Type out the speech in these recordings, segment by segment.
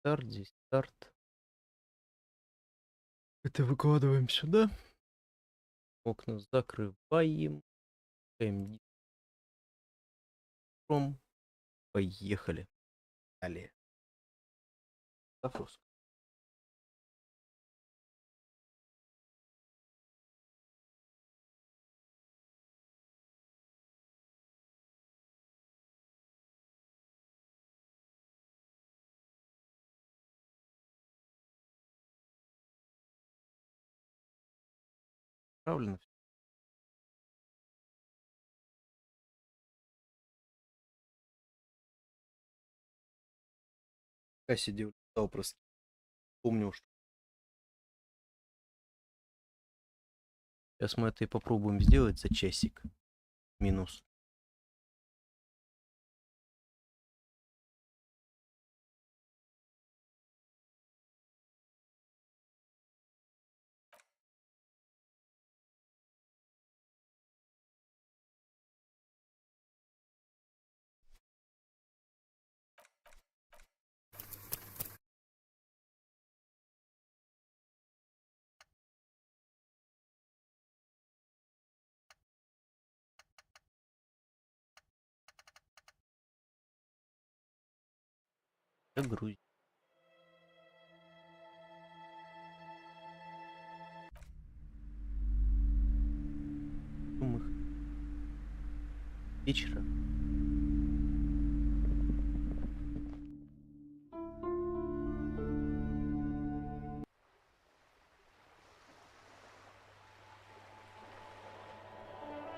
здесь старт. Это выкладываем сюда. Окна закрываем. Ставим ничком. Поехали. Далее. Запрос. Правильно. Я сидел, листал просто. Помнил, что сейчас мы это и попробуем сделать за часик. Минус. Загрузить. Думаю, вечера.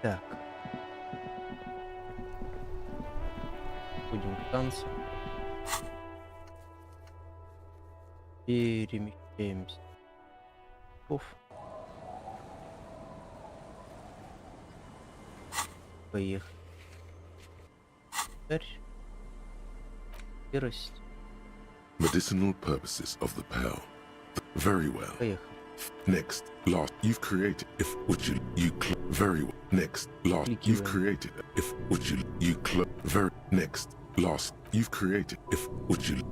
Так. Будем в танце. Перемещаемся. Оф. Поехали. Теперь. Скорость. Medicinal purposes of the pearl. Very well. Поехали. Next, last, you've created. If would you very well. Next, last, you've created. If would you very next, last, you've created. If would you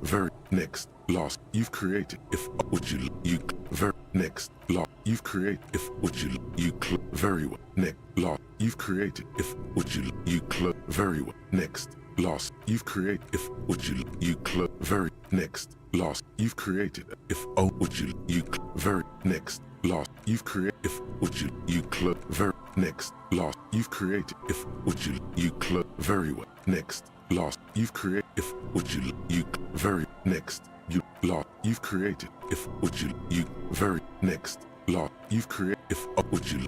very next, last, you've created. If would you very next, last, you've created. If would you very well. Next, last, you've created. If would you very well. Next, last, you've created. If would you very next, last, you've created. If would you very next, last, you've created. If would you very next, last, you've created. If would you very well. Next, last, you've created. If would you very next, you last, you've created. If would you very next, last, you've created. If would you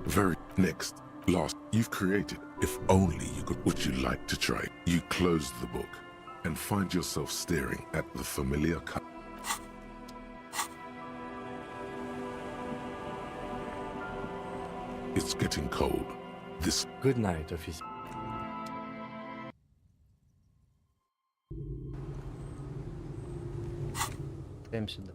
very next, last, you've created. If only you could. Would you like to try? You close the book and find yourself staring at the familiar cut. It's getting cold. This Good night, officer. Ставим сюда.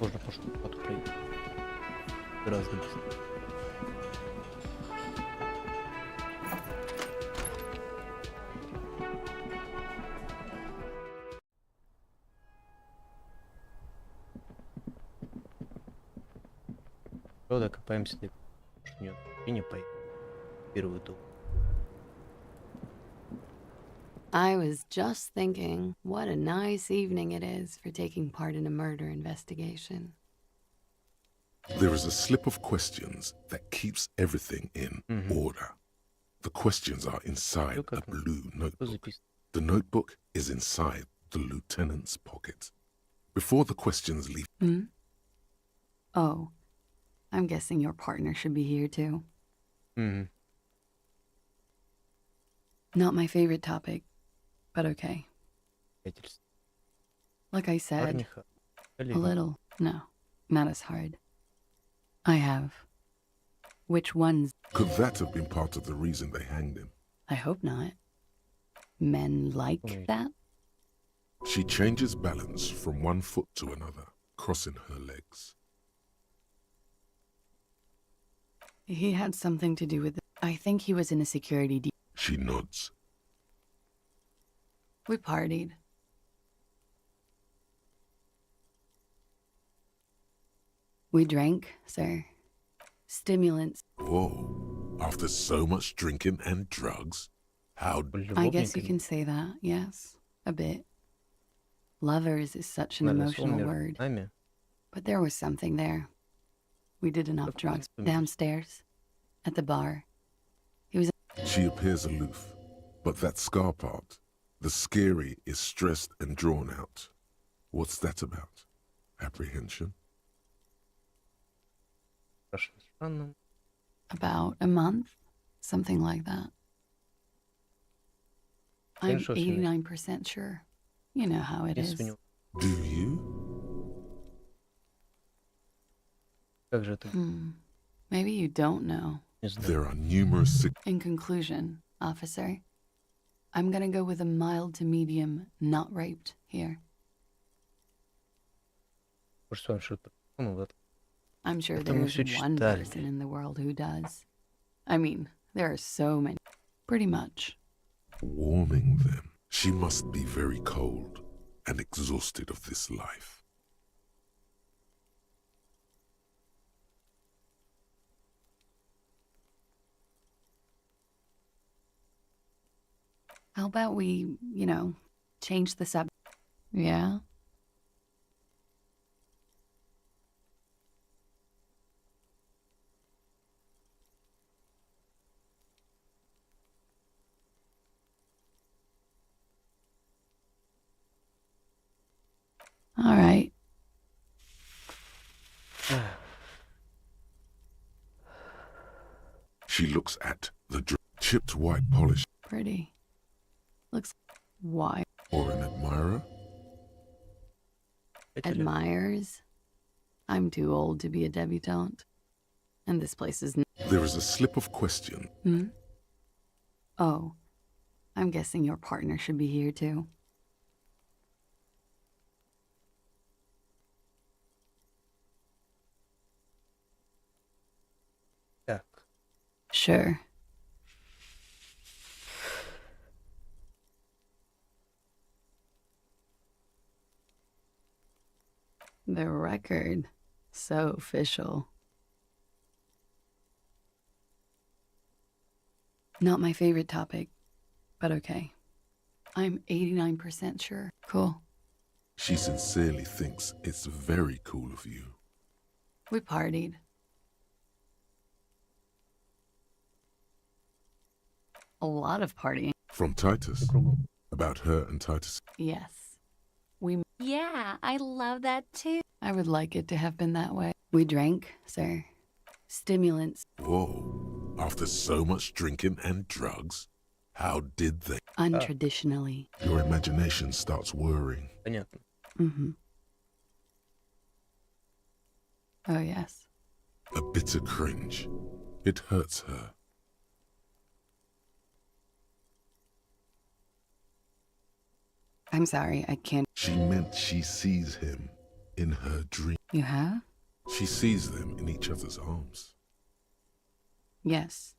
Можно пошел открыть. Гораздо быстрее. Что докопаемся до нет, и не поедем. Первый дом. I was just thinking, what a nice evening it is for taking part in a murder investigation. There is a slip of questions that keeps everything in order. The questions are inside a blue notebook. The notebook is inside the lieutenant's pocket. Before the questions leave... Oh, I'm guessing your partner should be here too. Not my favorite topic, but okay. Like I said, a little, no, not as hard. I have. Which ones? Could that have been part of the reason they hanged him? I hope not. Men like Wait. that? She changes balance from one foot to another, crossing her legs. He had something to do with it. I think he was in a security She nods. We partied. We drank, sir. Stimulants. Whoa, after so much drinking and drugs, how I guess you Любовненько. can say that, yes. A bit. Lovers is such an Надо emotional между word. нами. But there was something there. We did enough Как drugs. вспомнить? Downstairs. At the bar. she appears aloof. But that scar part, the scary, is stressed and drawn out. What's that about? Apprehension? Страшно странно. About a month. Something like that. I'm Конечно, очень 89% sure. You know how it вес is. у него. Do you? Как же это? Maybe you don't know. There знаю. are numerous In conclusion, officer, I'm gonna go with a mild to medium not raped here. Может, с вами что-то... Ну, вот. I'm sure Это мы there's всё one читали. person in the world who does. I mean, there are so many. Pretty much. warming them. She must be very cold and exhausted of this life. How about we, change the subject? Yeah? All right. She looks at the chipped white polish. Pretty. Looks why? Or an admirer? Admires? I'm too old to be a debutante. And this place is... There is a slip of question. Oh. I'm guessing your partner should be here too. Так. Sure. The record. So official. Not my favorite topic, but okay. I'm 89% sure. Cool. She sincerely thinks it's very cool of you. We partied. A lot of partying. From Titus. Кругом. About her and Titus. Yes. Yeah, I love that too. I would like it to have been that way. We drank, sir. Stimulants. Whoa. After so much drinking and drugs, how did they? Untraditionally. Your imagination starts whirring. Понятно. Mm-hmm. Oh, yes. A bitter cringe. It hurts her. I'm sorry, I can't. She meant she sees him in her dream. You have? She sees them in each other's arms. Yes.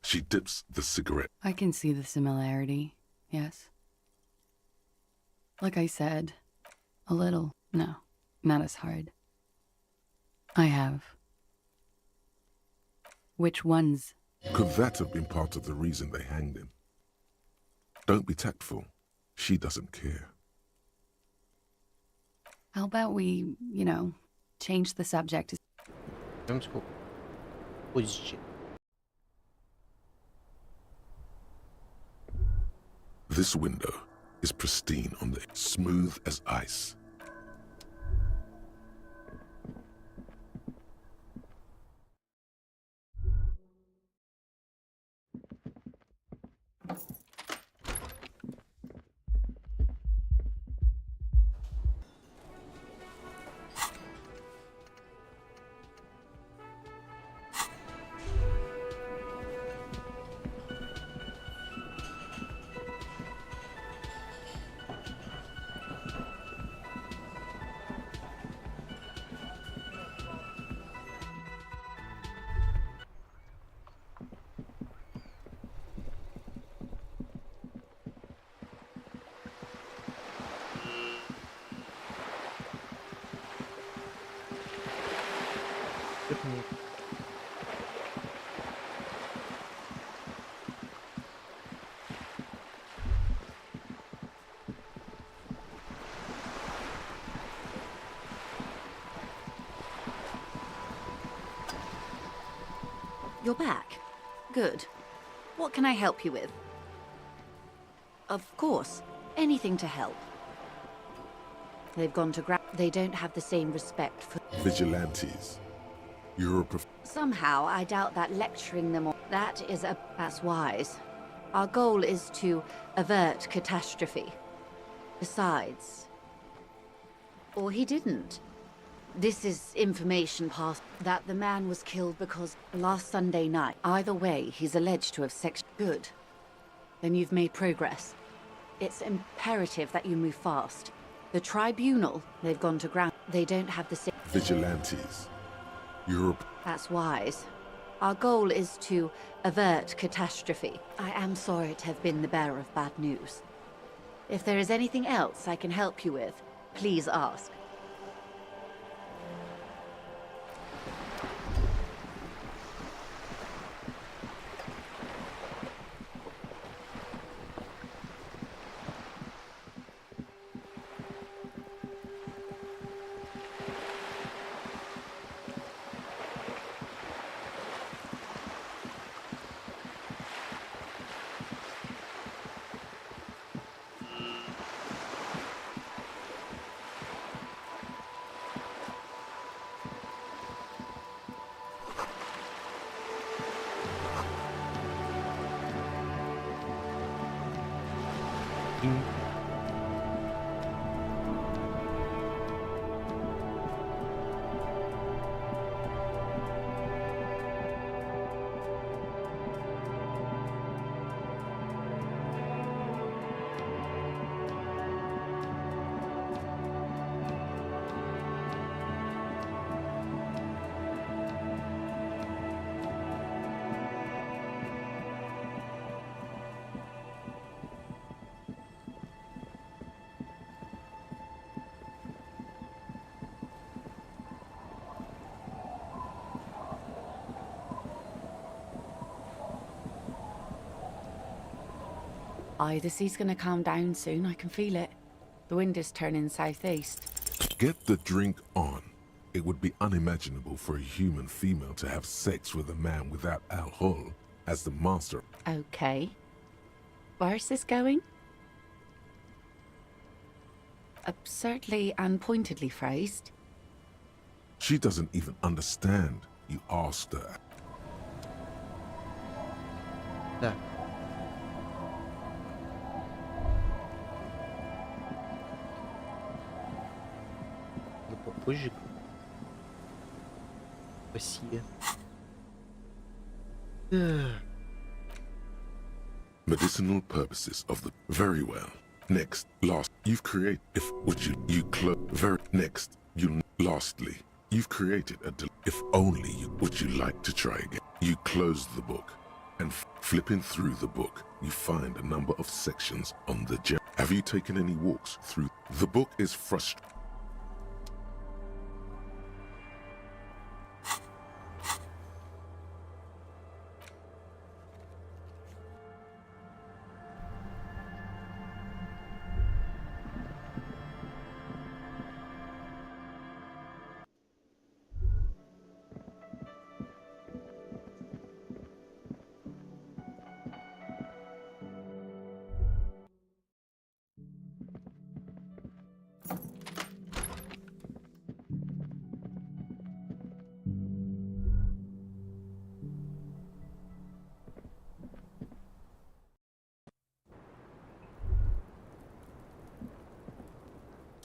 She dips the cigarette. I can see the similarity. Yes. Like I said, a little. No, not as hard. I have. Which ones? Could that have been part of the reason they hanged him? Don't be tactful. She doesn't care. How about we, change the subject? Прям сколько? Позже. This window is pristine on the smooth as ice. You're back. Good. What can I help you with? Of course. Anything to help. They've gone to They don't have the same respect for Vigilantes. You're a Somehow, I doubt that lecturing them all... That's wise. Our goal is to avert catastrophe. Besides... Or he didn't. This is information passed that the man was killed because last Sunday night. Either way, he's alleged to have Good. Then you've made progress. It's imperative that you move fast. The tribunal, they've gone to ground. They don't have the same... Vigilantes. You're That's wise. Our goal is to avert catastrophe. I am sorry to have been the bearer of bad news. If there is anything else I can help you with, please ask. The sea's gonna calm down soon, I can feel it. The wind is turning southeast. Get the drink on. It would be unimaginable for a human female to have sex with a man without alcohol as the master. Okay. Where's this going? Absurdly and pointedly phrased. She doesn't even understand. You asked her. Да. Ну, попозже. Спасибо. Medicinal purposes of the very well. Next, last, you've created if would you close very next you lastly you've created a if only you would you like to try again. You close the book and flipping through the book you find a number of sections on the gem. Have you taken any walks through the book? Is frustrating.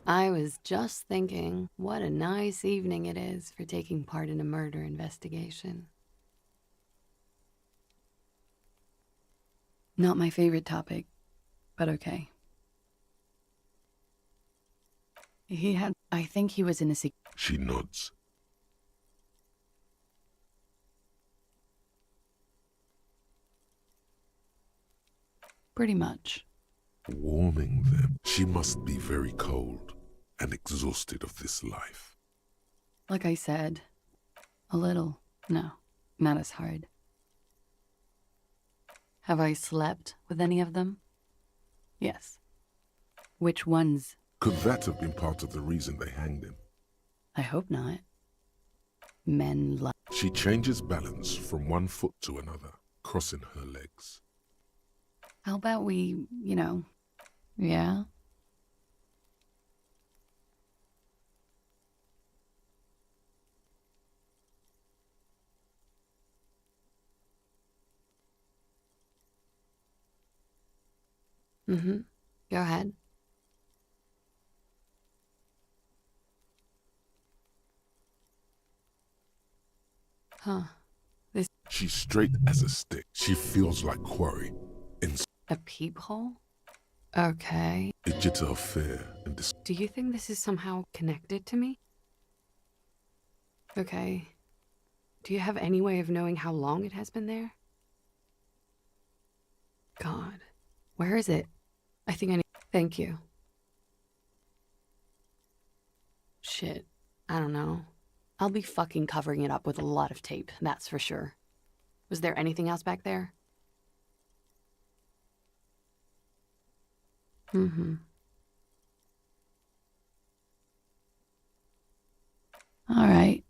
I was just thinking, what a nice evening it is for taking part in a murder investigation. Not my favorite topic, but okay. I think he was in a She nods. Pretty much. Warming them. She must be very cold and exhausted of this life. Like I said, a little. No, not as hard. Have I slept with any of them? Yes. Which ones? Could that have been part of the reason they hanged him? I hope not. Men She changes balance from one foot to another, crossing her legs. How about we, yeah? Mm-hmm. Go ahead. Huh. She's straight as a stick. She feels like quarry. A peephole? Okay. A jitter of fear and Do you think this is somehow connected to me? Okay. Do you have any way of knowing how long it has been there? God. Where is it? I think I need... Thank you. Shit. I don't know. I'll be fucking covering it up with a lot of tape, that's for sure. Was there anything else back there? Mm-hmm. All right.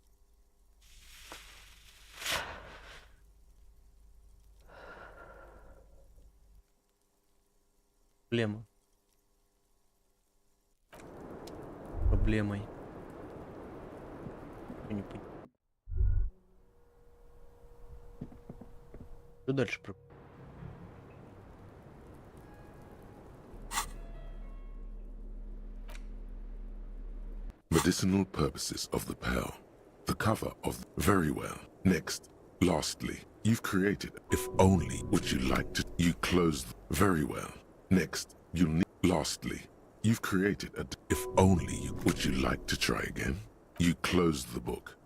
Проблема. Проблемой. Я не понимаю. Что дальше? medicinal purposes of the pearl. The cover of very well. Next, lastly, you've created if only would you like to you close very well. Next, you need lastly, you've created a if only you would you like to try again. You close the book.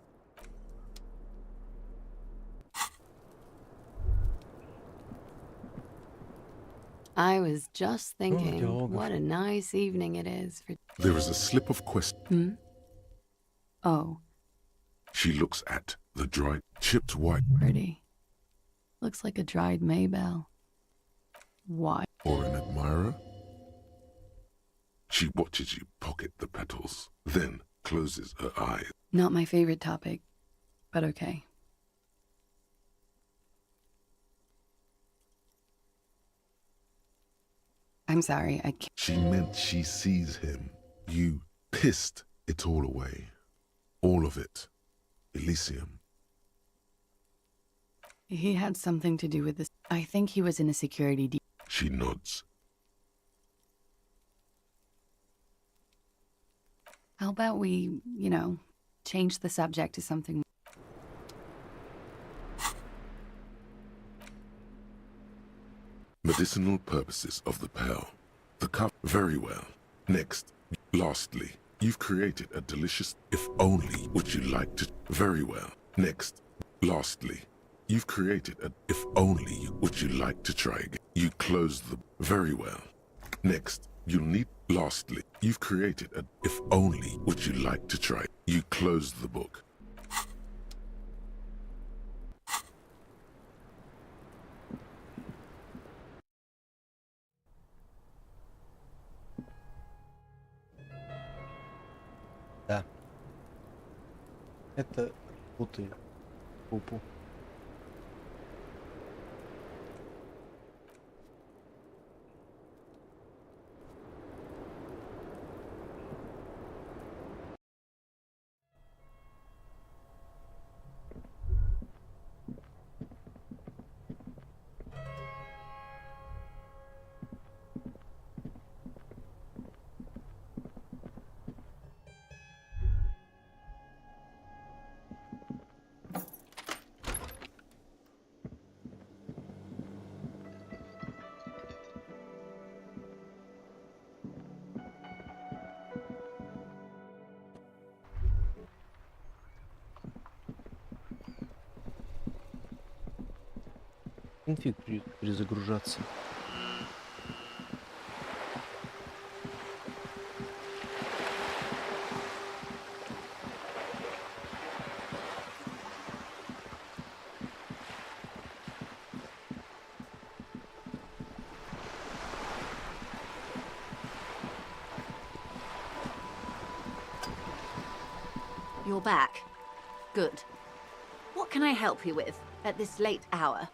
I was just thinking, диалогов. what a nice evening it is for... There is a slip of question. Oh, She looks at the dried, chipped white pretty. Looks like a dried Maybell. Why? or an admirer. She watches you pocket the petals, then closes her eyes. Not my favorite topic, but okay. I'm sorry, I can't... She meant she sees him. You pissed it all away. All of it. Elysium. He had something to do with this. I think he was in a security deal. She nods. How about we, change the subject to something... Medicinal purposes of the pearl. The cup very well. Next, lastly, you've created a delicious if only would you like to very well. Next, lastly, you've created a if only would you like to try again. You close the very well. Next, you need lastly, you've created a if only would you like to try. You close the book. Да. Это путаю. Пупу. Конфиг перезагружаться. You're back. Good. What What can I help you with at this late hour?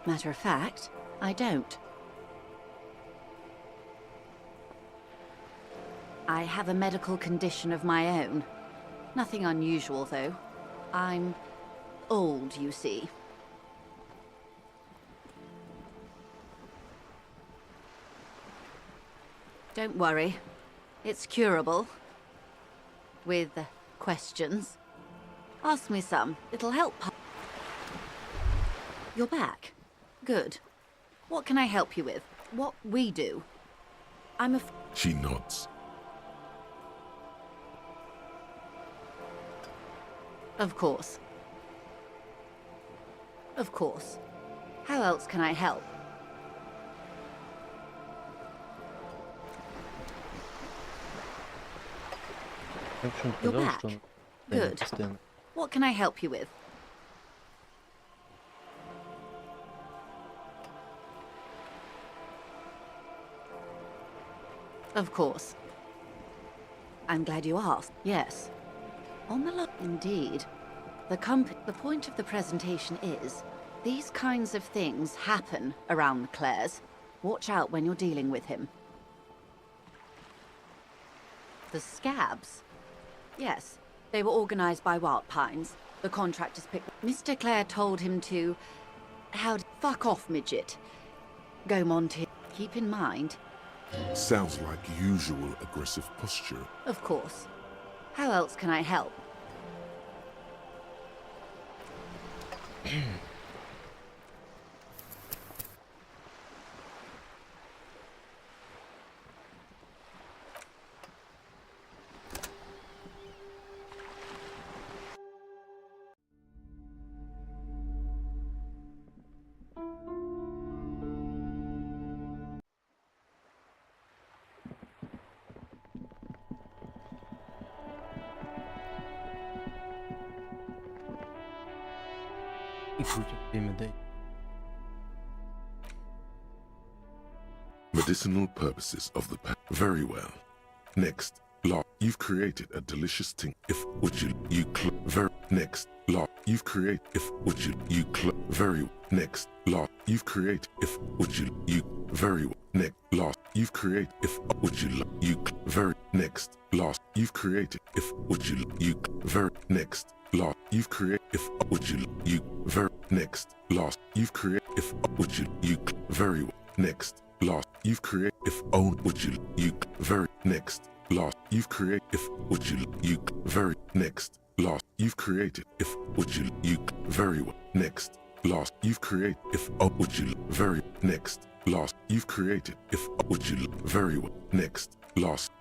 Matter of fact, I don't. I have a medical condition of my own. Nothing unusual, though. I'm old, you see. Don't worry. It's curable. With questions. Ask me some. It'll help. You're back. Good. What can I help you with? What we do? She nods. Of course. Of course. How else can I help? Я почему-то You're казалось, back. что он Good. постоянно. What can I help you with? Of course. I'm glad you asked. Yes. On the indeed. The point of the presentation is, these kinds of things happen around the Clares. Watch out when you're dealing with him. The scabs? Yes, they were organized by Wild Pines. The contractors picked... Mr. Clare told him to... Fuck off, midget. Go, Monty. Keep in mind... Sounds like usual aggressive posture. Of course. How else can I help? И крутим время, дай. Medicinal purposes of the very well. Next, you've created a delicious thing. If would you very next, you've created if would you very next, you've created if would you very next, you've created if would you very next, you've created if would you very next, you've created if would you very next, you've created if would you very next, you've created if would you very next, you've created if would you very next, you've created if would you very next, you've created if would you very next, you've created if would you very next,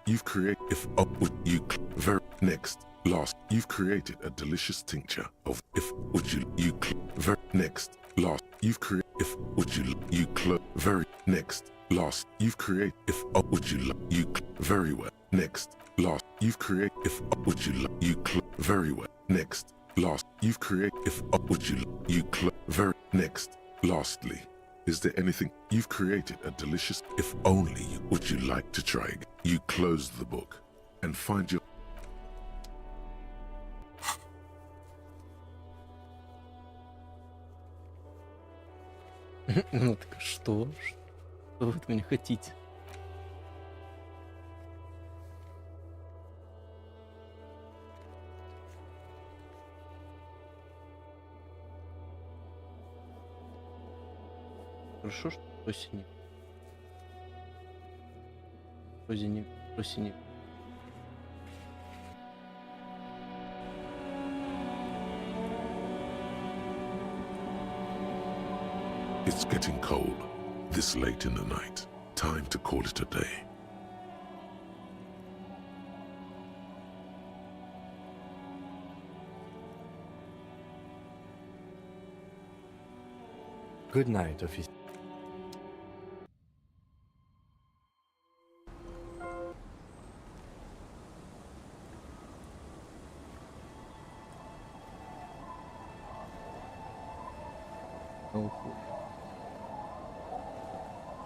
you've created if would you very next, you've created a delicious tincture of if would you very next, you've created if would you very next, you've created if would you very well next, you've created if would you very well next, you've created if would you very next. Lastly, is there anything you've created a delicious if only would you like to try? You close the book and find your Ну так что? Что вы от меня хотите? Хорошо, что осенью. Осенью. It's getting cold this late in the night. Time to call it a day. Good night, officer.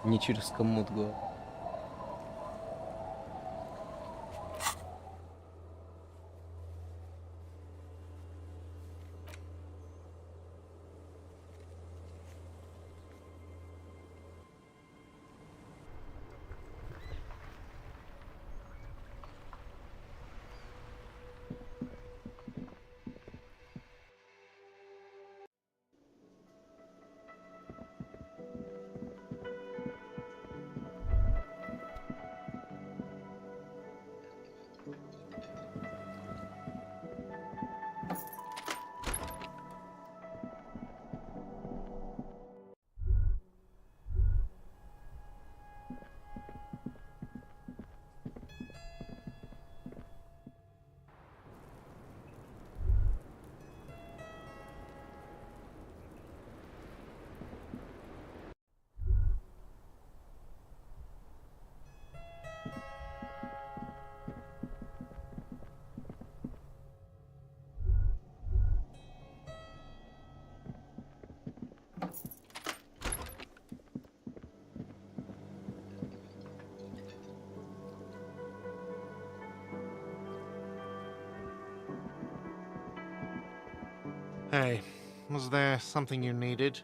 Не через комод, главное. Hey, was there something you needed?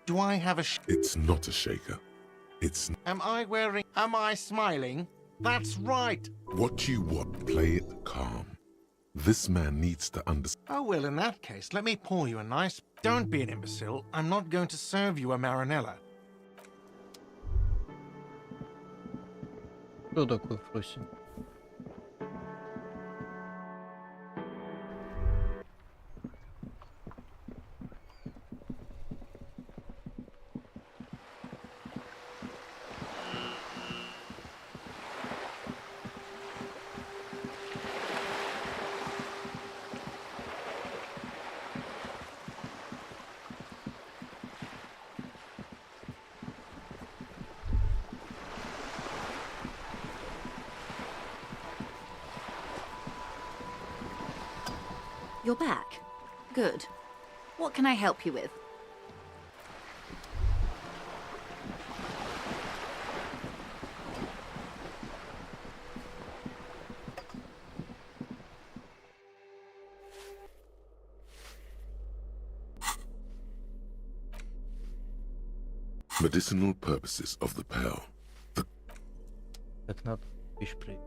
Do I have a It's not a shaker. It's Am I smiling? That's right. what you want. Play it calm. This man needs to understand. Oh, well, in that case, let me pour you a nice... Don't be an imbecile. I'm not going to serve you a marinella. Кто такой Фроси? You're back. Good. What can I help you with? Medicinal purposes of the pearl. Как надо? Вещь при...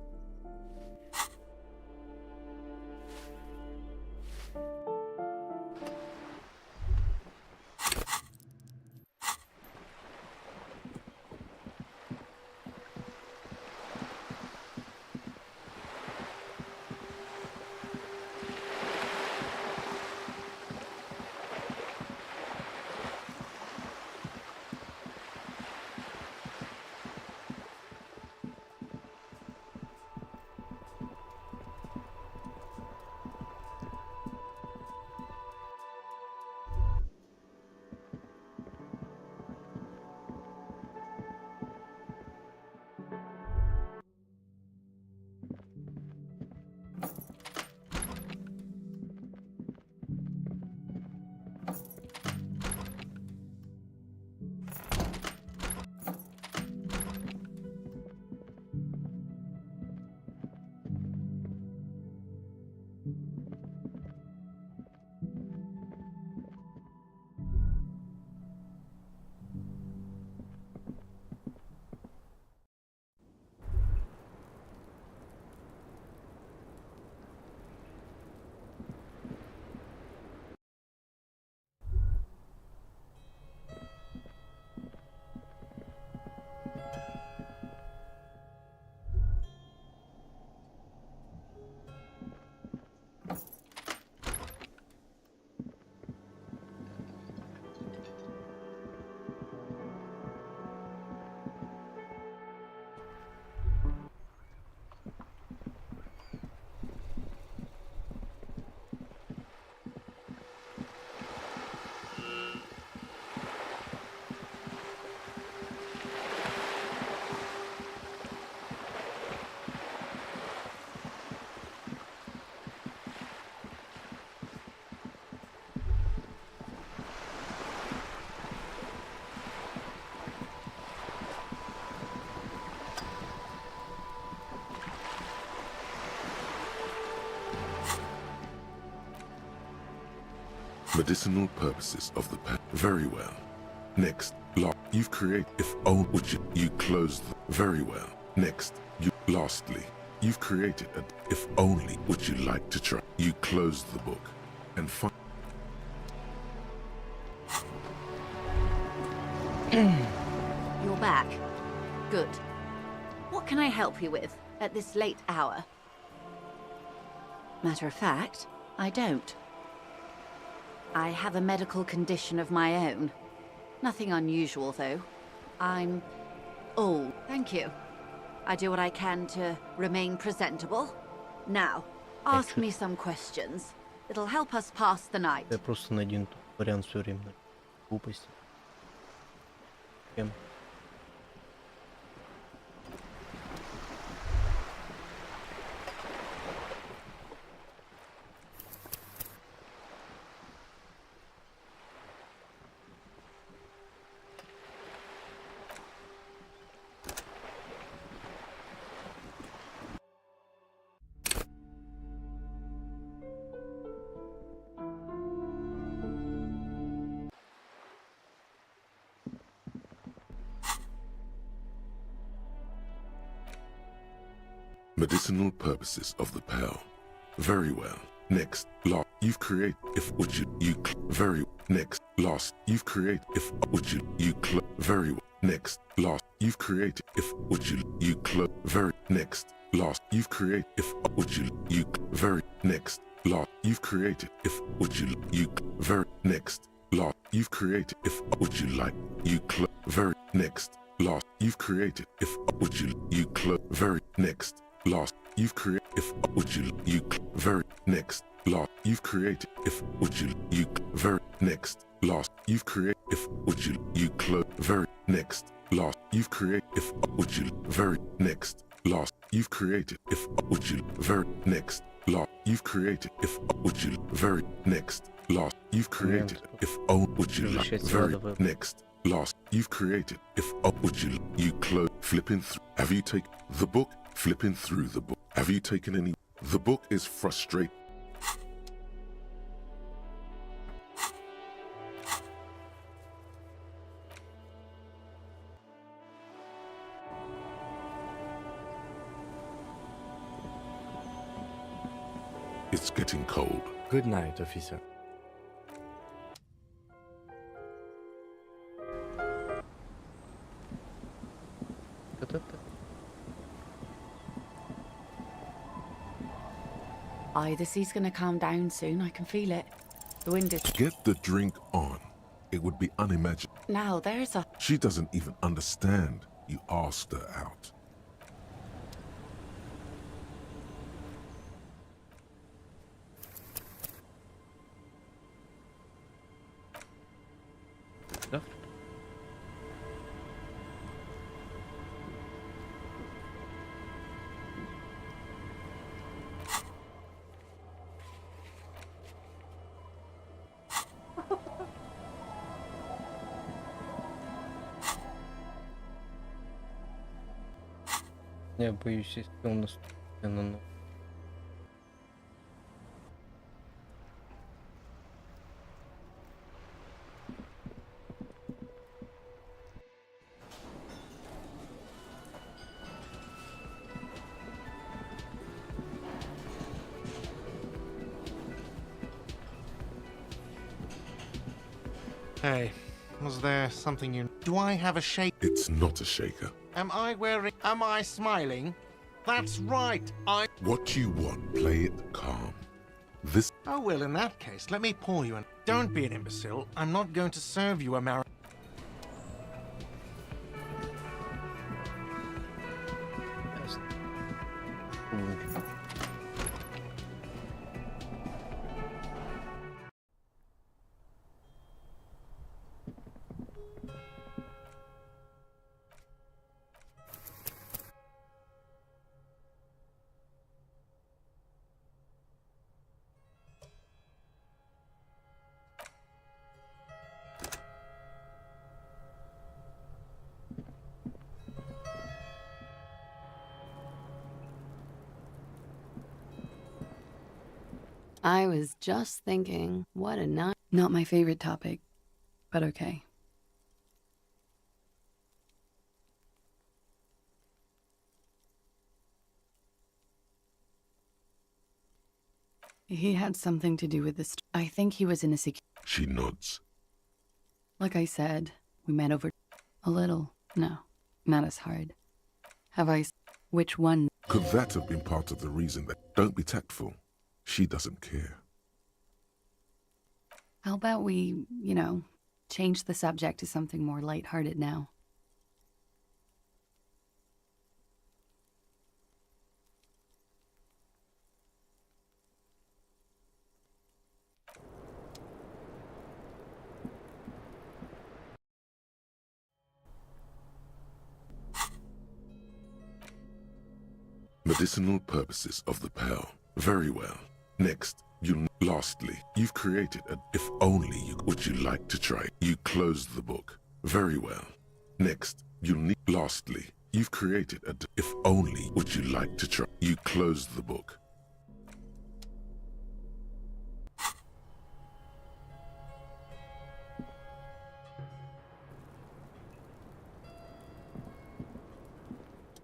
Medicinal purposes of the pearl. Very well. Next, you've created. If only would you close the. Very well. Next, lastly, you've created a. If only would you like to try. You close the book and find. You're back. Good. What can I help you with at this late hour? Matter of fact, I don't. I have a medical condition of my own. Nothing unusual, though. I'm old. Thank you. I do what I can to remain presentable. Now, ask me some questions. It'll help us pass the night. Я просто на один вариант все время. Глупости. Кем? Medicinal purposes of the pearl. Very well. Next, last, you've created, if would very, next, last, you've created, if would very well. Next, last, you've created, if would very, next, last, you've created, if would very, next, last, you've created, if would very, next, last, you've created, if would very, next, last, you've created, if would very, next, last, you've created, if would very, next, last, you've created, if would very, next, last, you've created, if would very, next, last, you've created, if would very, next, last, you've created, if would very, next, last, you've created, if would very, next, last, you've created, if would very, next, last, you've created, if would flipping through. Have you taken the book? Flipping through the book. Have you taken any? The book is frustrating. It's getting cold. Good night, officer. Aye, the sea's gonna calm down soon. I can feel it. The wind is... Get the drink on. It would be unimaginable. Now, there's a... She doesn't even understand you asked her out. Stuff. Я боюсь, если он наступит на ногу. Hey, was there something you... Do I have a shake? It's not a shaker. Am I wearing... Am I smiling? That's right, What you want, play it calm. This... Oh, well, in that case, let me pour you an... Don't be an imbecile. I'm not going to serve you a I was just thinking, what a not my favorite topic, but okay. He had something to do with this. I think he was in a She nods. Like I said, we met over a little. No, not as hard. Have I? Which one? Could that have been part of the reason that... Don't be tactful. She doesn't care. How about we, change the subject to something more lighthearted now? Medicinal purposes of the pearl. Very well. Next, lastly, you've created a... If only you... Would you like to try? You close the book. Very well. Next, lastly, you've created a... If only... Would you like to try? You close the book.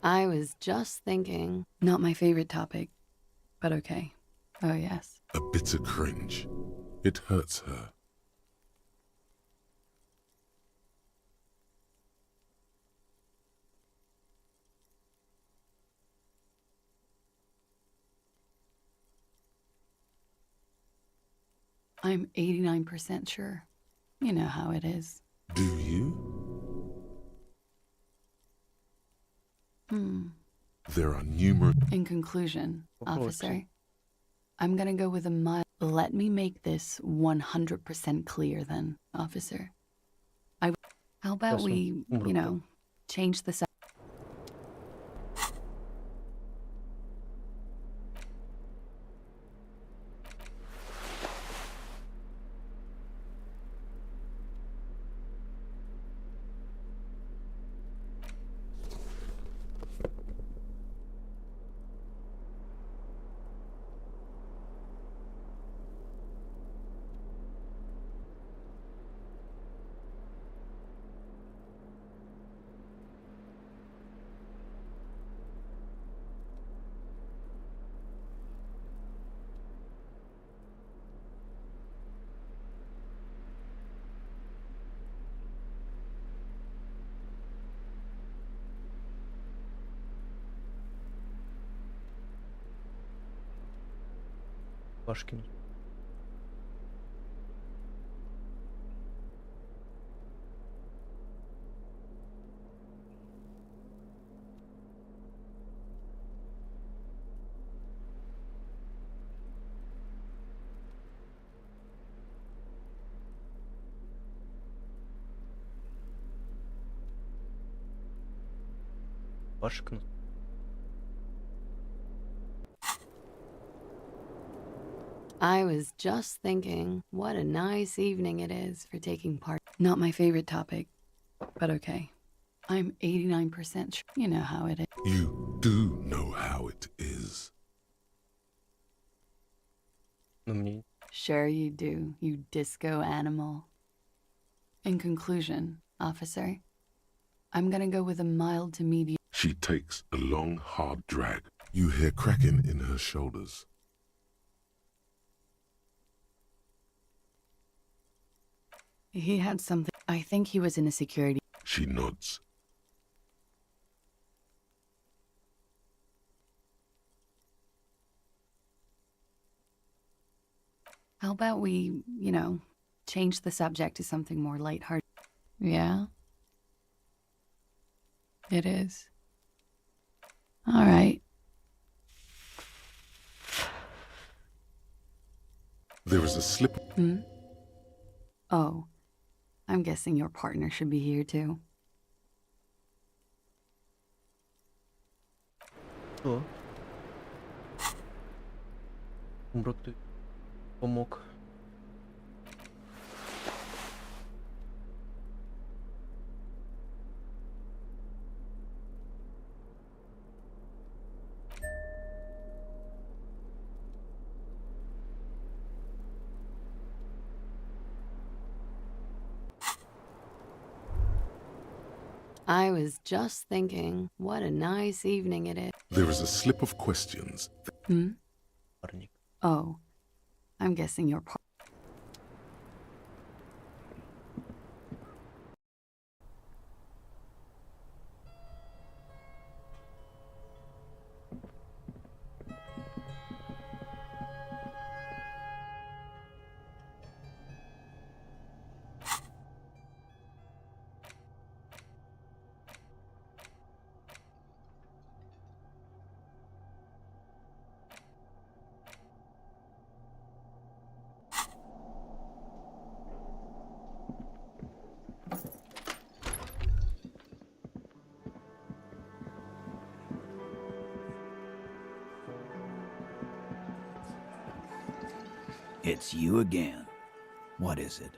I was just thinking. Not my favorite topic, but okay. Oh, yes. A bitter cringe. It hurts her. I'm 89% sure. You know how it is. Do you? There are numerous. In conclusion, Попробуй, officer, I'm gonna go with a mild. Let me make this 100% clear then, officer. How about Сейчас we, умру. you know, change the subject? Пашкин. Пашкин. I was just thinking, what a nice evening it is for taking part. Not my favorite topic, but okay. I'm 89% sure. You know how it is. You do know how it is. Но мне Sure you do, you disco animal. In conclusion, officer, I'm gonna go with a mild to medium. She takes a long, hard drag. You hear cracking in her shoulders. He had something. I think he was in a security. She nods. How about we, you know, change the subject to something more lighthearted? Yeah? It is. All right. There is a slip. Oh, I'm guessing your partner should be here too. Что? Умрак, ты помог. I was just thinking, what a nice evening it is. There is a slip of questions. Парник. Oh, I'm guessing your partner. It's you again. What is it?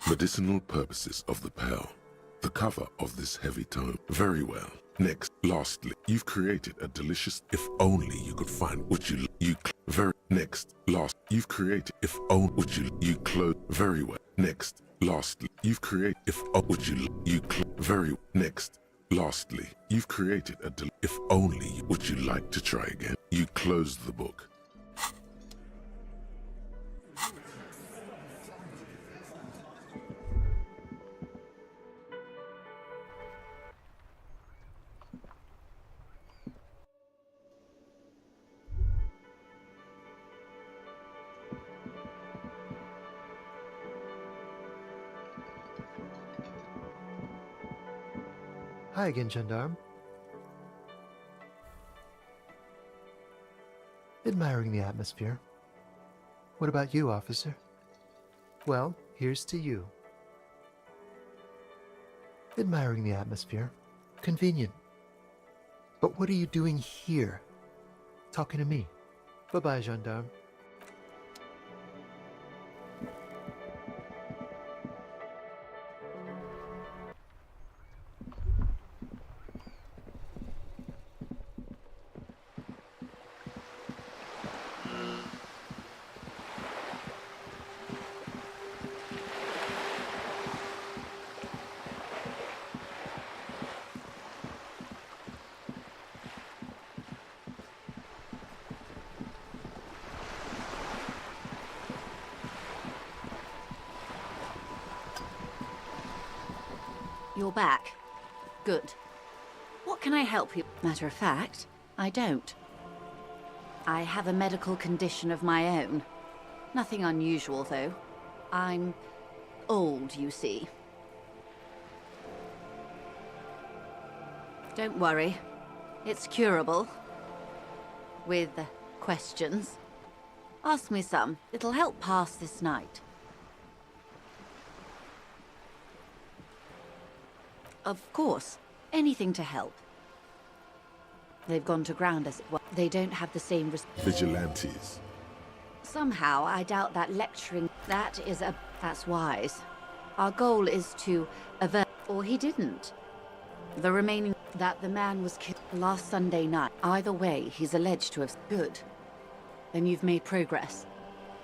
medicinal purposes of the pearl. The cover of this heavy tome. Very well. Next, lastly, you've created a delicious. If only you could find what you very next, last, you've created. If only would you close very well. Next, lastly, you've created. If would you very next. Lastly, you've created a if only would you like to try again. You close the book. Hi again, gendarme. Admiring the atmosphere. What about you, officer? Well, here's to you. Admiring the atmosphere. Convenient. But what are you doing here? Talking to me. Bye-bye, gendarme. You're back. Good. What can I help you? Matter of fact, I don't. I have a medical condition of my own. Nothing unusual, though. I'm old, you see. Don't worry. It's curable. With questions. Ask me some. It'll help pass this night. Of course. Anything to help. They've gone to ground as it were. They don't have the same Vigilantes. Somehow, I doubt that lecturing... That's wise. Our goal is to avert... Or he didn't. The remaining... That the man was killed last Sunday night. Either way, he's alleged to have... Good. Then you've made progress.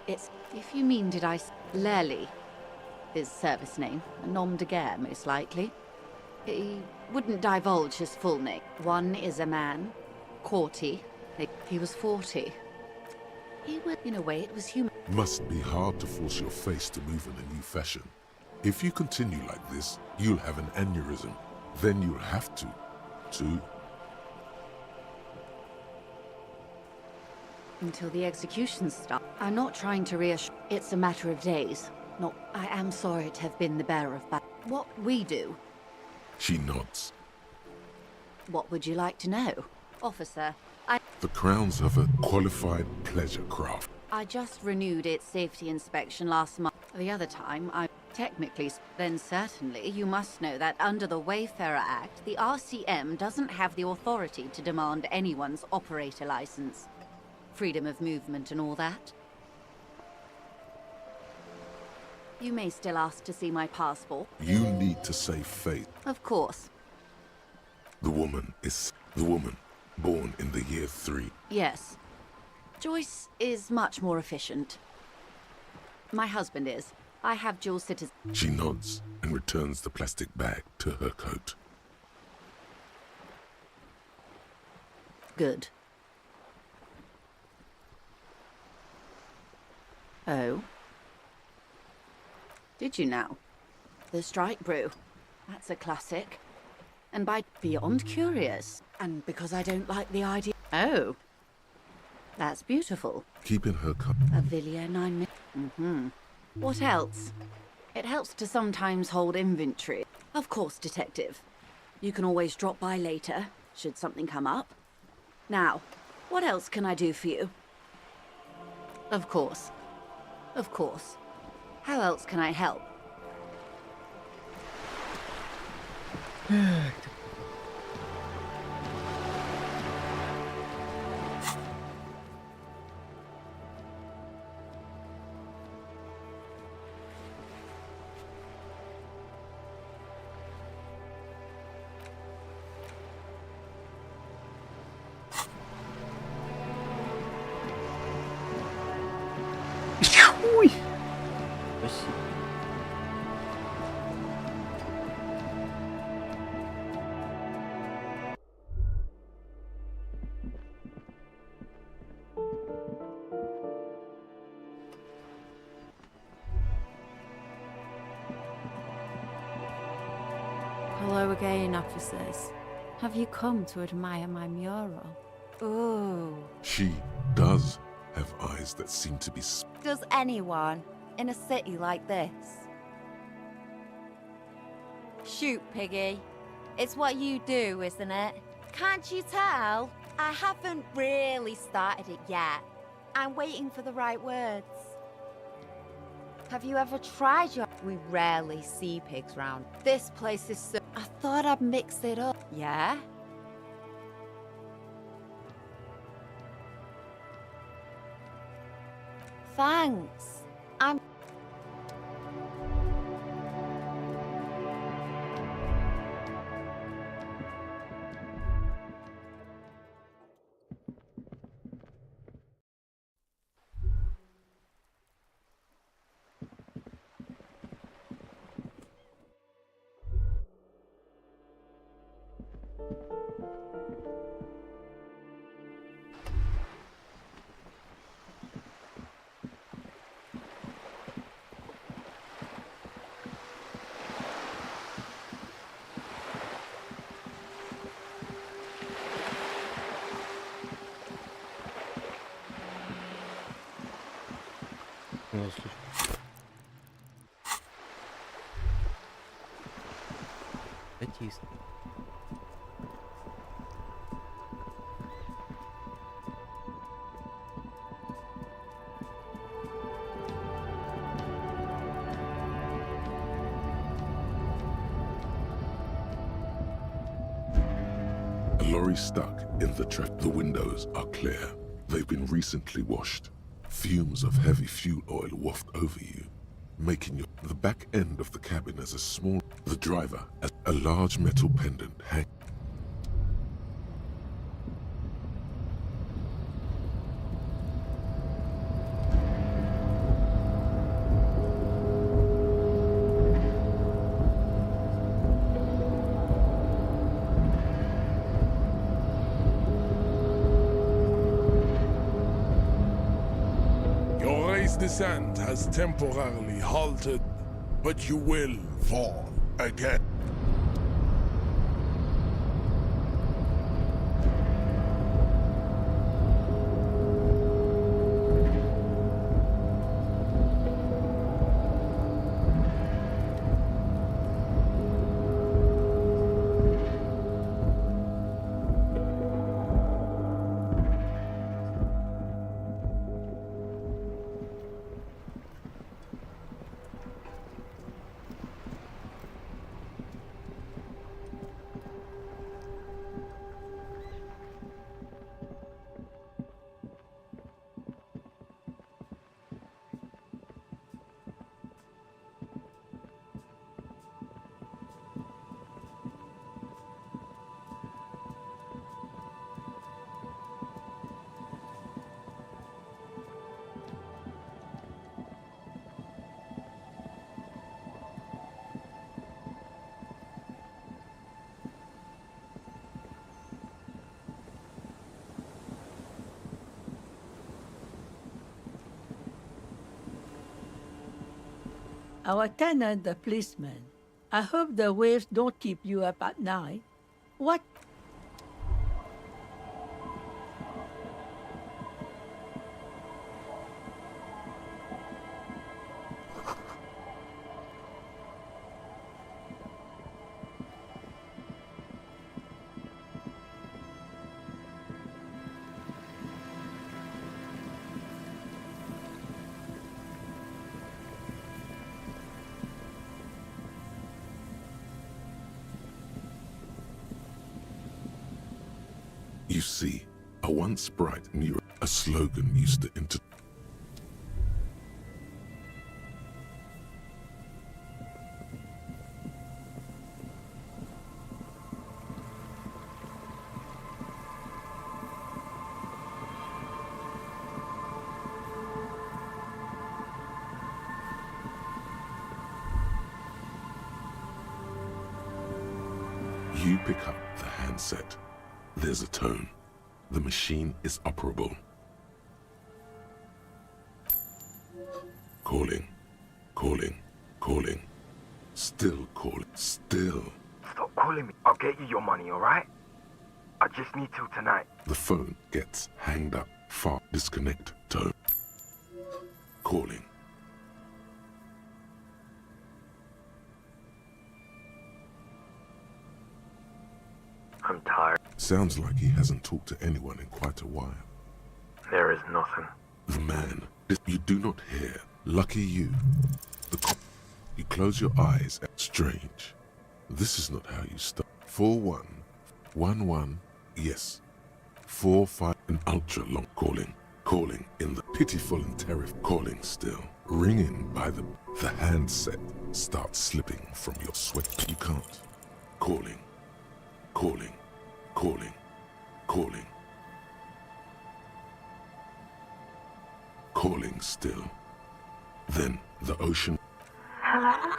It's... If you mean did I... Lely. His service name. A nom de guerre, most likely. He wouldn't divulge his full name. One is a man. Courty. He was 40. He was... In a way, it was human. Must be hard to force your face to move in a new fashion. If you continue like this, you'll have an aneurysm. Then you'll have to... Until the executions start. I'm not trying to reassure. It's a matter of days. Not... I am sorry to have been the bearer of bad... What we do... She nods. What would you like to know? Officer, The crowns of a qualified pleasure craft. I just renewed its safety inspection last month. The other time, technically, then certainly you must know that under the Wayfarer Act, the RCM doesn't have the authority to demand anyone's operator license. Freedom of movement and all that. You may still ask to see my passport. You need to save Faith. Of course. The woman, born in the year 3. Yes. Joyce is much more efficient. My husband is. I have dual citizen. She nods and returns the plastic bag to her coat. Good. Oh. Did you now? The Strike Brew. That's a classic. And by beyond curious. And because I don't like the idea... Oh. That's beautiful. Keeping her cup. A Villiers 9 min... What else? It helps to sometimes hold inventory. Of course, Detective. You can always drop by later, should something come up. Now, what else can I do for you? Of course. Of course. How else can I help? Hello again, officers. Have you come to admire my mural? Ooh. She does have eyes that seem to be Does anyone in a city like this? Shoot, Piggy. It's what you do, isn't it? Can't you tell? I haven't really started it yet. I'm waiting for the right words. Have you ever tried your... We rarely see pigs round. This place is so... I thought I'd mix it up. Yeah? Thanks. I'm... Не слышу. Затисни. A lorry stuck in the trap. The windows are clear. They've been recently washed. Fumes of heavy fuel oil waft over you, making the back end of the cabin as a small... The driver, as a large metal pendant hang... Your race descent has temporarily halted, but you will fall again. Our tenant, the policeman. I hope the waves don't keep you up at night. What? You see, a once bright new... A slogan used to inter... You pick up the handset. There's a tone. The machine is operable. Calling, calling, calling. Still calling, still. Stop calling me. I'll get you your money, alright? I just need till tonight. The phone gets hanged up. Far disconnect tone. Calling. I'm tired. Sounds like he hasn't talked to anyone in quite a while. There is nothing. The man. You do not hear. Lucky you. You close your eyes. Strange. This is not how you start. 4-1. 1-1. Yes. 4-5. An ultra long calling. Calling in the pitiful and terrific calling still. Ringing by the handset starts slipping from your sweat. You can't. Calling. Calling. Calling. Calling. Calling still. Then the ocean. Hello?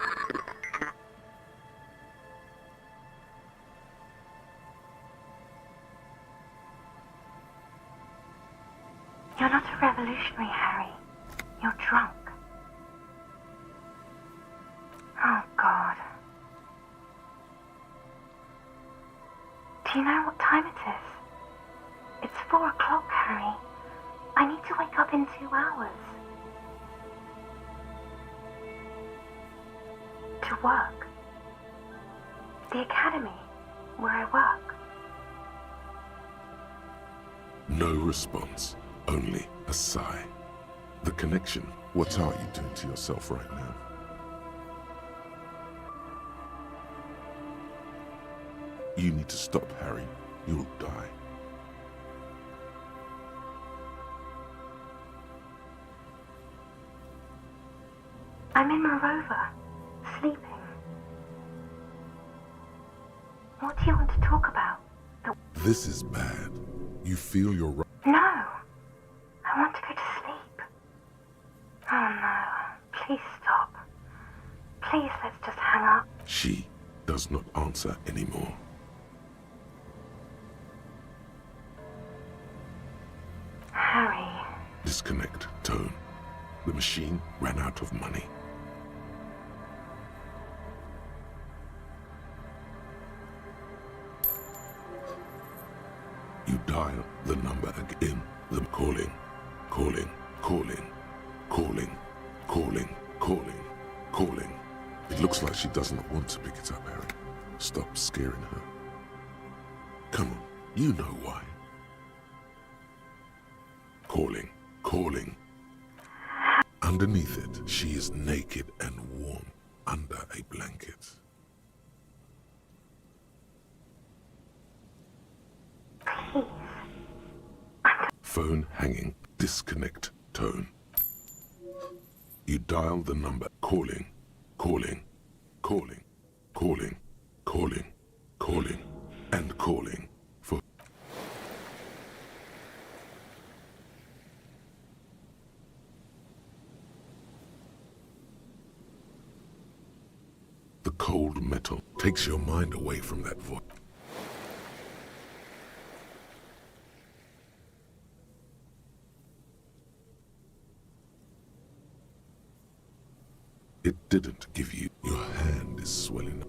You're not a revolutionary, Harry. You're drunk. Oh, God. Do you know what time it is? It's 4 o'clock, Harry. I need to wake up in 2 hours. To work. The academy, where I work. No response. Only a sigh. The connection. What are you doing to yourself right now? You need to stop, Harry. You'll die. I'm in my rover, sleeping. What do you want to talk about? This is bad. You feel you're right. No. I want to go to sleep. Oh no. Please stop. Please, let's just hang up. She does not answer anymore. Harry. Disconnect tone. The machine ran out of money. You dial the number again. The calling, calling, calling, calling, calling, calling, calling. It looks like she does not want to pick it up, Harry. Stop scaring her. Come on, you know why. Calling, calling. Underneath it, she is naked and warm under a blanket. Please. Phone hanging, disconnect tone. You dial the number, calling, calling, calling, calling, calling, calling, and calling for... The cold metal takes your mind away from that voice. It didn't give you. Your hand is swelling up.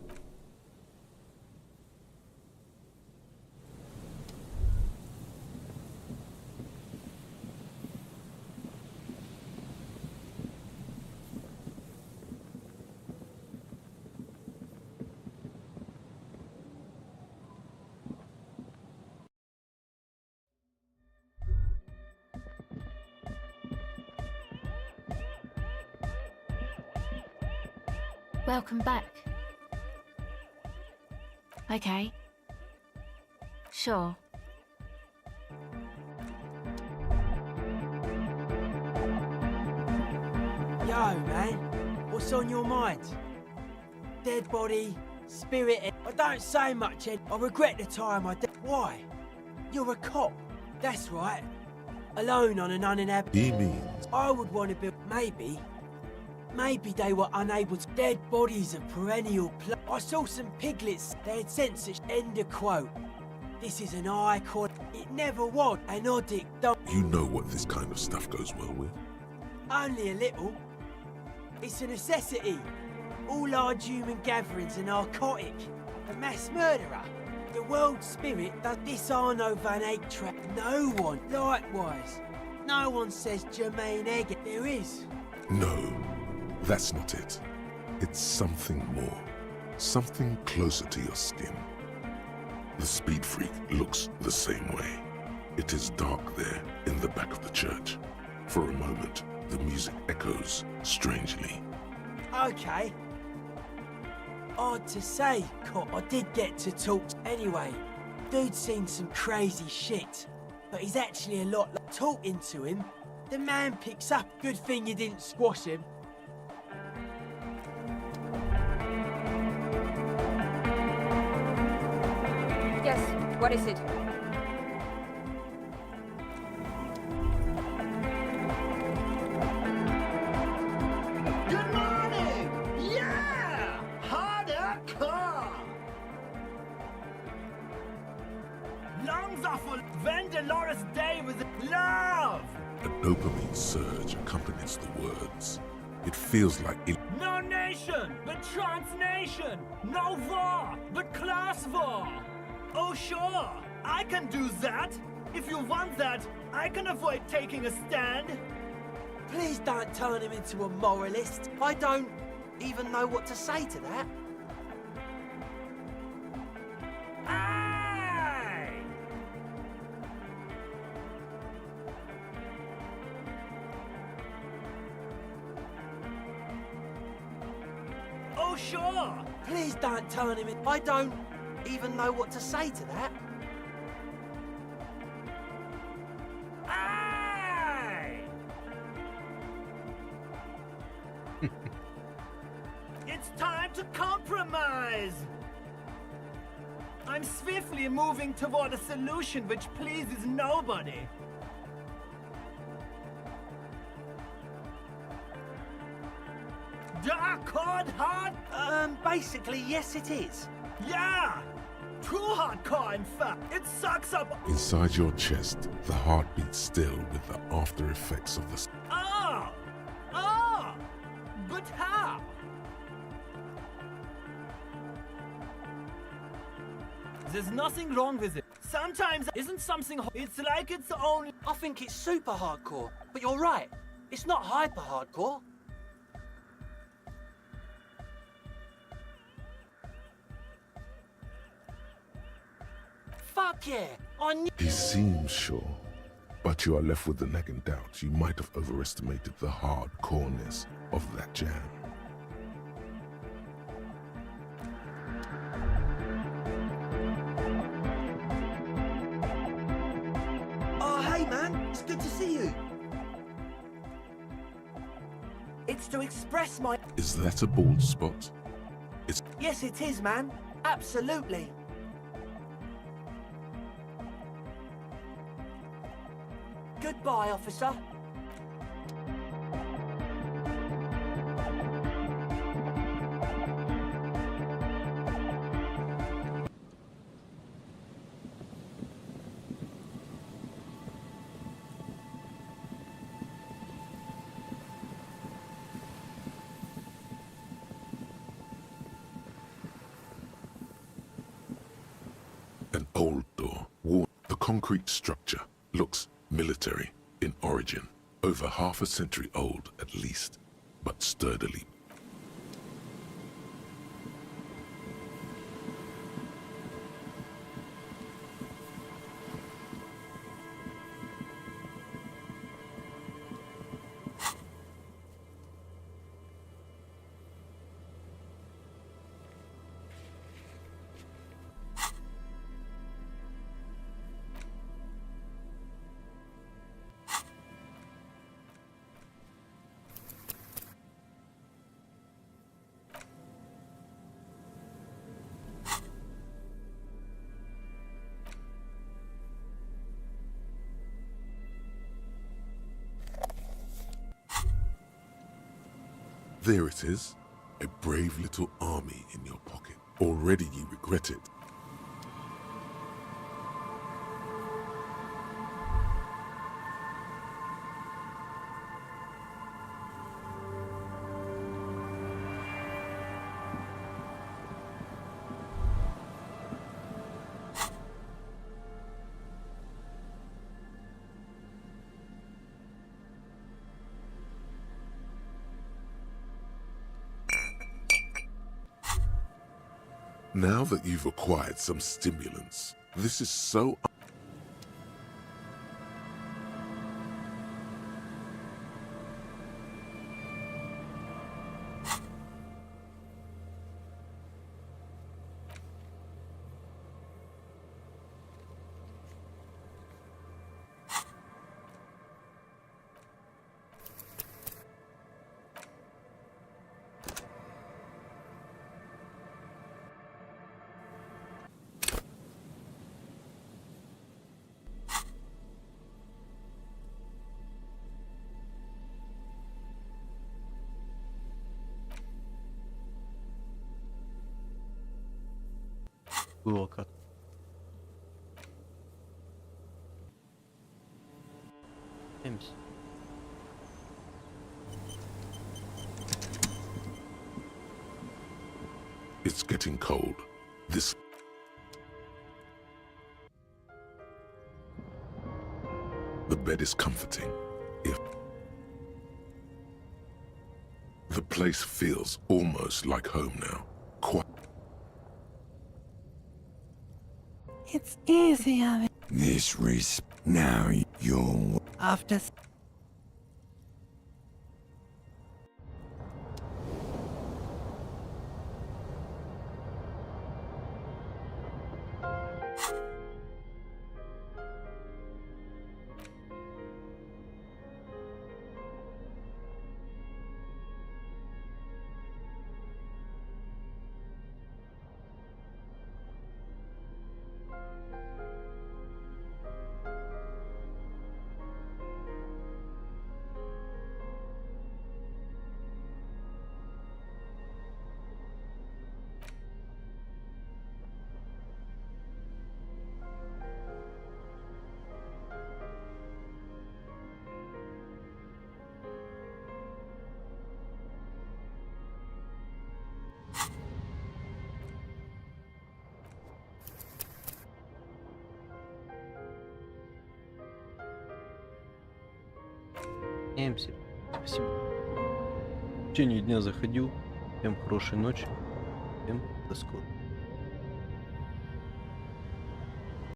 Welcome back. Okay. Sure. Yo, man. What's on your mind? Dead body, spirit... I don't say much, Ed. I regret the time I did. Why? You're a cop. That's right. Alone on an uninhabited... He means... I would want to build... Maybe they were unable to... Dead bodies of perennial I saw some piglets. They had censorship. End of quote. This is an icon. It never was. An odic. You know what this kind of stuff goes well with. Only a little. It's a necessity. All large human gatherings are narcotic. a mass murderer. The world spirit does this are no Van Eyck trap. No one, likewise. No one says Jermaine Egg. There is. No, that's not it. It's something more. Something closer to your skin. The speed freak looks the same way. It is dark there in the back of the church. For a moment, the music echoes strangely. Okay. Odd to say, Cop, I did get to talk. Anyway, dude's seen some crazy shit, but he's actually a lot like talking to him. The man picks up. Good thing you didn't squash him. Yes, what is it? Good morning! Yeah! Hardcore! Lungs are full. When Dolores Day was love! A dopamine surge accompanies the words. It feels like it. No nation, but transnation. No war, but class war. Oh sure, I can do that. If you want that, I can avoid taking a stand. Please don't turn him into a moralist. I don't even know what to say to that. Aye! Oh sure! Please don't turn him in. I don't even know what to say to that. Aye! It's time to compromise! I'm swiftly moving toward a solution which pleases nobody. Dark, hard? Basically, yes it is. Yeah! Too hardcore, in fact. It sucks up. Inside your chest, the heart beats still with the after effects of the. Oh! Oh! But how? There's nothing wrong with it. Sometimes isn't something. It's like it's only. I think it's super hardcore, but you're right. It's not hyper hardcore. Fuck yeah! I knew. He seems sure, but you are left with the nagging doubt you might have overestimated the hardcoreness of that jam. Oh, hey man, it's good to see you. It's to express my. Is that a bald spot? It's. Yes, it is, man. Absolutely. Goodbye, officer. An old door. The concrete structure looks military in origin, over half a century old at least, but sturdily. There it is, a brave little army in your pocket. Already you regret it. Now that you've acquired some stimulants, this is so... Было как. Эмси. It's getting cold. This... The bed is comforting. If... The place feels almost like home now. Quite... It's easier. This now you're... After... Эмси. Спасибо. В течение дня заходил. Всем хорошей ночи. Всем до скорого.